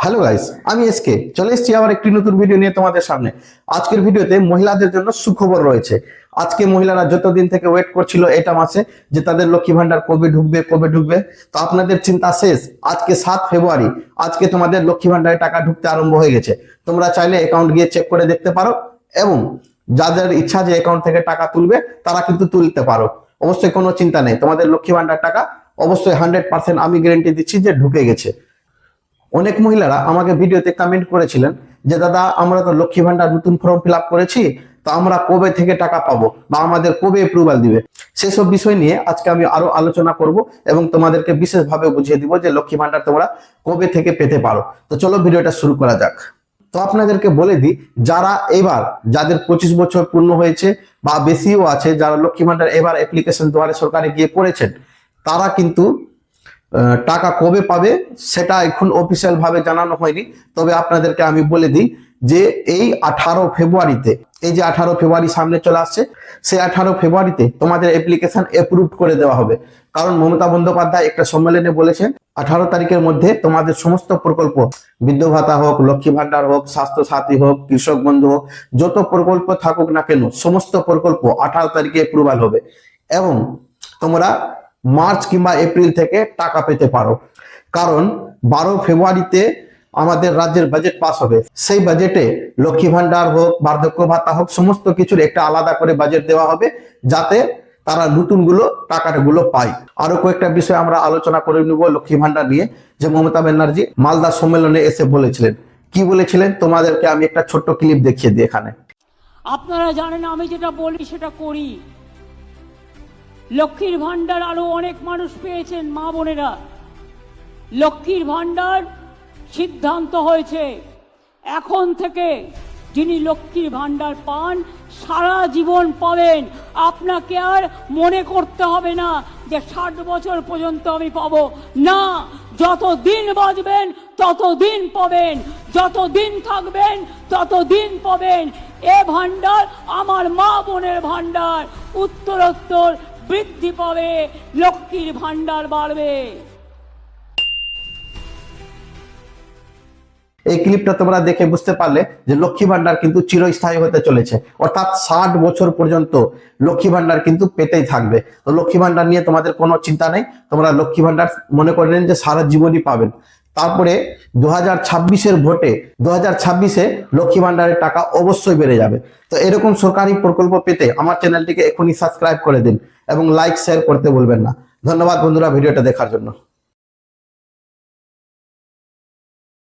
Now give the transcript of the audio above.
Hello guys, আমি SK চলে এসেছি আবার একটি নতুন ভিডিও নিয়ে তোমাদের সামনে। আজকের ভিডিওতে মহিলাদের জন্য সুখবর রয়েছে। আজকে মহিলারা যতদিন থেকে ওয়েট করছিল এটা মাসে যে তাদের লক্ষ্মী ভান্ডার কবে ঢুকবে, তো আপনাদের চিন্তা শেষ। আজকে 7 ফেব্রুয়ারি, আজকে তোমাদের লক্ষ্মী ভান্ডারে টাকা ঢুকতে আরম্ভ হয়ে গেছে। তোমরা চাইলে অ্যাকাউন্ট গিয়ে চেক করে দেখতে পারো এবং যাদের ইচ্ছা যে অ্যাকাউন্ট থেকে টাকা তুলবে তারা কিন্তু তুলতে পারো। অবশ্যই কোনো চিন্তা নেই, তোমাদের লক্ষ্মী ভান্ডার টাকা অবশ্যই 100% আমি গ্যারান্টি দিচ্ছি যে ঢুকে গেছে। অনেক মহিলারা আমাকে ভিডিওতে কমেন্ট করেছিলেন যে দাদা, আমরা তো লক্ষ্মী ভান্ডার নতুন ফর্ম ফিল আপ করেছি, তো আমরা কবে থেকে টাকা পাবো বা আমাদের কবে অ্যাপ্রুভাল দিবে, সেসব বিষয় নিয়ে আজকে আমি আরো আলোচনা করব এবং তোমাদেরকে বিশেষভাবে বুঝিয়ে দিব যে লক্ষ্মী ভান্ডার তোমরা কবে থেকে পেতে পারো। তো চলো ভিডিওটা শুরু করা যাক। তো আপনাদেরকে বলে দিই, যারা এবার যাদের 25 বছর পূর্ণ হয়েছে বা বেশিও আছে, যারা লক্ষ্মী ভান্ডার এবার অ্যাপ্লিকেশন দ্বারা সরকারে গিয়ে করেছেন, তারা কিন্তু টাকা কবে পাবে সেটা এখন অফিসিয়াল ভাবে জানানো হয়নি। তবে আপনাদেরকে আমি বলে দিই যে এই 18 ফেব্রুয়ারিতে, এই যে 18 ফেব্রুয়ারি সামনে চলে আসছে, সেই 18 ফেব্রুয়ারিতে তোমাদের অ্যাপ্লিকেশন অ্যাপ্রুভ করে দেওয়া হবে। কারণ মমতা বন্দ্যোপাধ্যায় একটা সম্মেলনে বলেছেন 18 তারিখের মধ্যে তোমাদের সমস্ত প্রকল্প, বৃদ্ধ ভাতা হোক, লক্ষ্মী ভান্ডার হোক, স্বাস্থ্য সাথী হোক, কৃষক বন্ধু হোক, যত প্রকল্প থাকুক না কেন সমস্ত প্রকল্প 18 তারিখে অ্যাপ্রুভাল হবে এবং তোমরা মার্চ কিংবা এপ্রিল থেকে টাকা পেতে পারো। কারণ 12 ফেব্রুয়ারিতে আমাদের রাজ্যের বাজেট পাস হবে। সেই বাজেটে লক্ষ্মী ভান্ডার হোক, বার্ধক্য ভাতা হোক, সমস্ত কিছুর একটা আলাদা করে বাজেট দেওয়া হবে যাতে তারা নতুন টাকাগুলো পায়। আরো কয়েকটা বিষয় আমরা আলোচনা করে নিব লক্ষ্মী ভান্ডার নিয়ে, যে মমতা ব্যানার্জি মালদা সম্মেলনে এসে বলেছিলেন। কি বলেছিলেন তোমাদেরকে আমি একটা ছোট্ট ক্লিপ দেখিয়ে দিই এখানে। আপনারা জানেন আমি যেটা বলি সেটা করি। লক্ষ্মীর ভান্ডার আরো অনেক মানুষ পেয়েছেন, মা বোনেরা। লক্ষ্মীর ভান্ডার সিদ্ধান্ত হয়েছে এখন থেকে যিনি লক্ষ্মীর ভান্ডার পান সারা জীবন পাবেন। আপনাকে আর মনে করতে হবে না যে 60 বছর পর্যন্ত আমি পাবো না। যতদিন বাঁচবেন ততদিন পাবেন, যতদিন থাকবেন ততদিন পাবেন। এ ভান্ডার আমার মা বোনের ভান্ডার, উত্তরোত্তর বৃদ্ধি পাবে, লক্ষ্মীর ভান্ডার বাড়বে। এই ক্লিপটা তোমরা দেখে বুঝতে পারলে যে লক্ষ্মী ভান্ডার কিন্তু চিরস্থায়ী হতে চলেছে, অর্থাৎ 60 বছর পর্যন্ত লক্ষ্মী ভান্ডার কিন্তু পেতেই থাকবে। তো লক্ষ্মী ভান্ডার নিয়ে তোমাদের কোনো চিন্তা নেই, তোমরা লক্ষ্মী ভান্ডার মনে করেন যে সারা জীবনই পাবেন। তারপরে 2026-এর ভোটে 2026-এ লক্ষ্মী ভান্ডারের টাকা অবশ্যই বেড়ে যাবে। তো এরকম সরকারি প্রকল্প পেতে আমার চ্যানেলটিকে এখনই সাবস্ক্রাইব করে দিন এবং লাইক শেয়ার করতে ভুলবেন না। ধন্যবাদ বন্ধুরা ভিডিওটা দেখার জন্য।